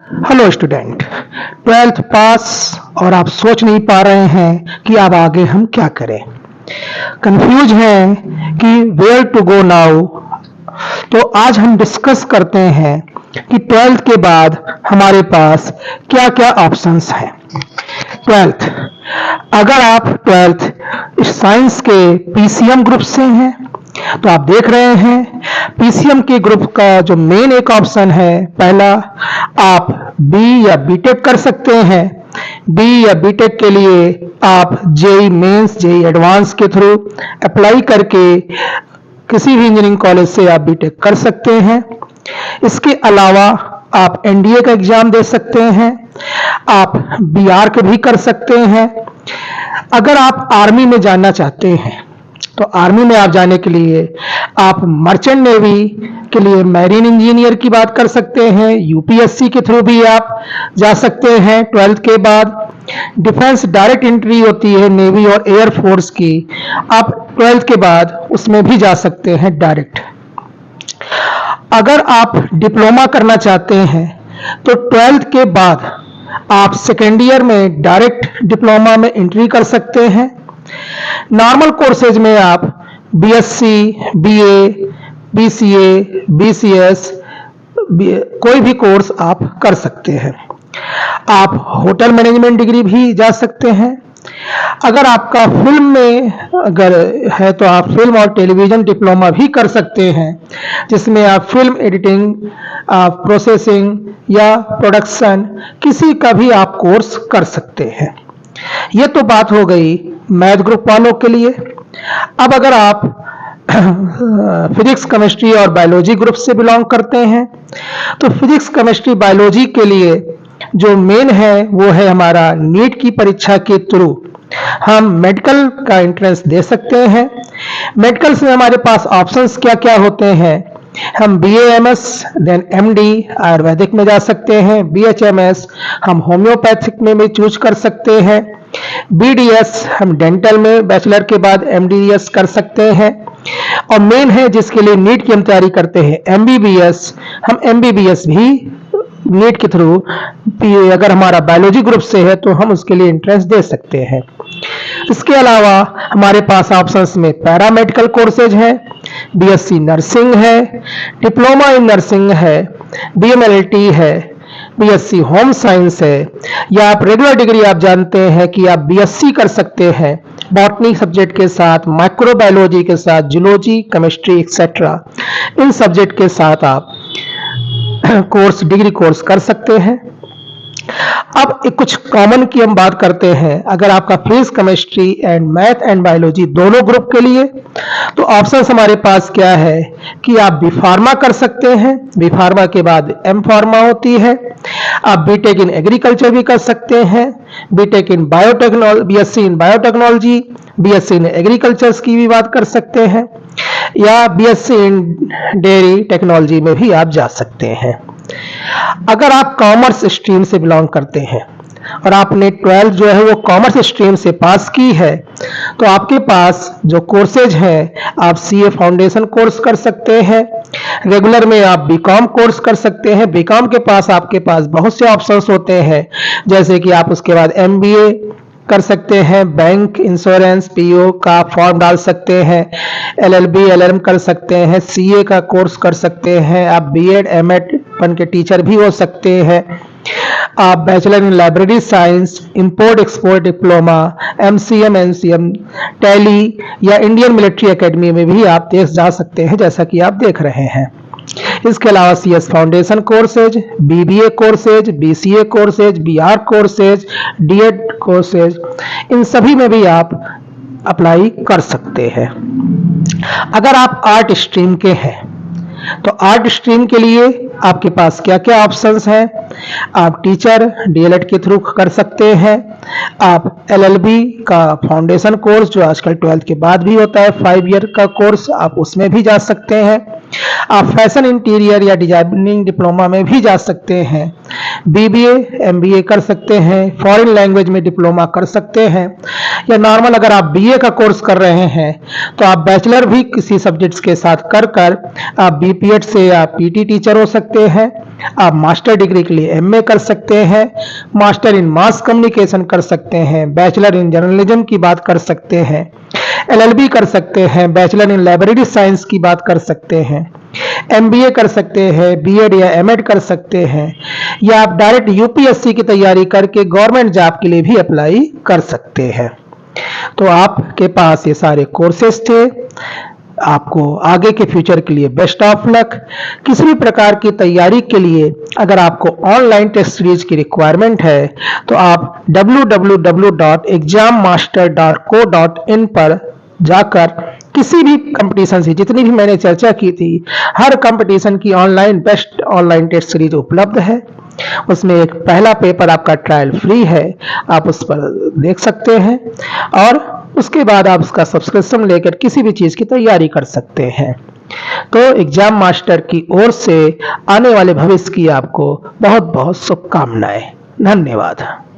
Hello student, twelfth pass और आप सोच नहीं पा रहे हैं कि अब आगे हम क्या करें, कंफ्यूज हैं कि वेयर टू गो नाउ। तो आज हम डिस्कस करते हैं कि ट्वेल्थ के बाद हमारे पास क्या क्या ऑप्शंस हैं। ट्वेल्थ, अगर आप ट्वेल्थ साइंस के पीसीएम ग्रुप से हैं तो आप देख रहे हैं पीसीएम के ग्रुप का जो मेन एक ऑप्शन है, पहला आप बी या बीटेक कर सकते हैं। बी या बीटेक के लिए आप जेई मेंस, जेई एडवांस के थ्रू अप्लाई करके किसी भी इंजीनियरिंग कॉलेज से आप बीटेक कर सकते हैं। इसके अलावा आप एनडीए का एग्जाम दे सकते हैं, आप बीआर के भी कर सकते हैं। अगर आप आर्मी में जाना चाहते हैं तो आर्मी में आप जाने के लिए आप मर्चेंट नेवी के लिए मैरीन इंजीनियर की बात कर सकते हैं, यूपीएससी के थ्रू भी आप जा सकते हैं। ट्वेल्थ के बाद डिफेंस डायरेक्ट एंट्री होती है नेवी और एयर फोर्स की, आप ट्वेल्थ के बाद उसमें भी जा सकते हैं डायरेक्ट। अगर आप डिप्लोमा करना चाहते हैं तो ट्वेल्थ के बाद आप सेकेंड ईयर में डायरेक्ट डिप्लोमा में एंट्री कर सकते हैं। नॉर्मल कोर्सेज में आप बीएससी, बीए, बीसीए, बीसीएस कोई भी कोर्स आप कर सकते हैं। आप होटल मैनेजमेंट डिग्री भी जा सकते हैं। अगर आपका फिल्म में अगर है तो आप फिल्म और टेलीविजन डिप्लोमा भी कर सकते हैं, जिसमें आप फिल्म एडिटिंग, प्रोसेसिंग या प्रोडक्शन किसी का भी आप कोर्स कर सकते हैं। ये तो बात हो गई मैथ ग्रुप वालों के लिए। अब अगर आप फिजिक्स, केमिस्ट्री और बायोलॉजी ग्रुप से बिलोंग करते हैं तो फिजिक्स, केमिस्ट्री, बायोलॉजी के लिए जो मेन है वो है हमारा नीट की परीक्षा के थ्रू हम मेडिकल का एंट्रेंस दे सकते हैं। मेडिकल से हमारे पास ऑप्शंस क्या क्या होते हैं, हम बीएएमएस देन एमडी आयुर्वेदिक में जा सकते हैं, बीएचएमएस हम होम्योपैथिक में भी चूज कर सकते हैं, बीडीएस हम डेंटल में बैचलर के बाद एमडीएस कर सकते हैं, और मेन है जिसके लिए नीट की हम तैयारी करते हैं एमबीबीएस, हम एमबीबीएस भी नीट के थ्रू अगर हमारा बायोलॉजी ग्रुप से है तो हम उसके लिए एंट्रेंस दे सकते हैं। इसके अलावा हमारे पास ऑप्शंस में पैरामेडिकल कोर्सेज हैं, बीएससी नर्सिंग है, डिप्लोमा इन नर्सिंग है, बीएमएलटी है, बीएससी होम साइंस है, या आप रेगुलर डिग्री आप जानते हैं कि आप बीएससी कर सकते हैं बॉटनी सब्जेक्ट के साथ, माइक्रोबायोलॉजी के साथ, जूलॉजी, केमिस्ट्री एक्सेट्रा इन सब्जेक्ट के साथ आप कोर्स, डिग्री कोर्स कर सकते हैं। अब एक कुछ कॉमन की हम बात करते हैं। अगर आपका physics, chemistry and math and biology दोनों ग्रुप के लिए तो ऑप्शंस हमारे पास क्या है कि आप बी फार्मा कर सकते हैं, बी फार्मा के बाद एम फार्मा होती है, आप बीटेक इन एग्रीकल्चर भी कर सकते हैं, BTech in biotechnology, BSc in biotechnology, BSc in agriculture की भी बात कर सकते हैं, या बीएससी इन डेयरी टेक्नोलॉजी में भी आप जा सकते हैं। अगर आप कॉमर्स स्ट्रीम से बिलोंग करते हैं और आपने 12th जो है वो कॉमर्स स्ट्रीम से पास की है तो आपके पास जो कोर्सेज हैं, आप सीए फाउंडेशन कोर्स कर सकते हैं, रेगुलर में आप बीकॉम कोर्स कर सकते हैं। बीकॉम के पास आपके पास बहुत से ऑप्शंस होते हैं, जैसे कि आप उसके बाद एमबीए कर सकते हैं, बैंक, इंश्योरेंस, पीओ का फॉर्म डाल सकते हैं, एलएलबी, एलएलएम कर सकते हैं, सीए का कोर्स कर सकते हैं, आप बीएड, एमएड बन के टीचर भी हो सकते हैं, आप bachelor in library science, import export diploma, MCM, NCM, tally या इंडियन मिलिट्री एकेडमी में भी आप जा सकते हैं, जैसा कि आप देख रहे हैं। इसके अलावा CS foundation courses, BBA courses, BCA courses, BR courses, DEd courses, इन सभी में भी आप अप्लाई कर सकते हैं। अगर आप आर्ट स्ट्रीम के हैं तो आर्ट स्ट्रीम के लिए आपके पास क्या क्या ऑप्शंस हैं, आप टीचर डीएलएड के थ्रू कर सकते हैं, आप एलएलबी का फाउंडेशन कोर्स जो आजकल 12th के बाद भी होता है 5 ईयर का कोर्स, आप उसमें भी जा सकते हैं, आप फैशन इंटीरियर या डिजाइनिंग डिप्लोमा में भी जा सकते हैं, बीबीए एमबीए कर सकते हैं, फॉरेन लैंग्वेज में डिप्लोमा कर सकते हैं, या नॉर्मल अगर आप बीए का कोर्स कर रहे हैं तो आप बैचलर भी किसी सब्जेक्ट्स के साथ कर कर आप बीपीएड से आप पीटी टीचर हो सकते हैं। आप मास्टर डिग्री के लिए एमए कर सकते हैं, मास्टर इन मास कम्युनिकेशन कर सकते हैं, बैचलर इन जर्नलिज्म की बात कर सकते हैं, एलएलबी कर सकते हैं, बैचलर इन लाइब्रेरी साइंस की बात कर सकते हैं, एमबीए कर सकते हैं, बीएड या एमएड कर सकते हैं, या आप डायरेक्ट यूपीएससी की तैयारी करके गवर्नमेंट जॉब के लिए भी अप्लाई कर सकते हैं। तो आपके पास ये सारे कोर्सेज थे। आपको आगे के फ्यूचर के लिए बेस्ट ऑफ लक। किसी भी प्रकार की तैयारी के लिए अगर आपको ऑनलाइन टेस्ट सीरीज की रिक्वायरमेंट है तो आप www.exammaster.co.in पर जाकर किसी भी कंपटीशन से, जितनी भी मैंने चर्चा की थी, हर कंपटीशन की online best online test series उपलब्ध है। उसमें एक पहला पेपर आपका ट्रायल फ्री है, आप उस पर देख सकते हैं और उसके बाद आप उसका सब्सक्रिप्शन लेकर किसी भी चीज की तैयारी कर सकते हैं। तो एग्जाम मास्टर की ओर से आने वाले भविष्य की आपको बहुत बहुत शुभकामनाएं। धन्यवाद।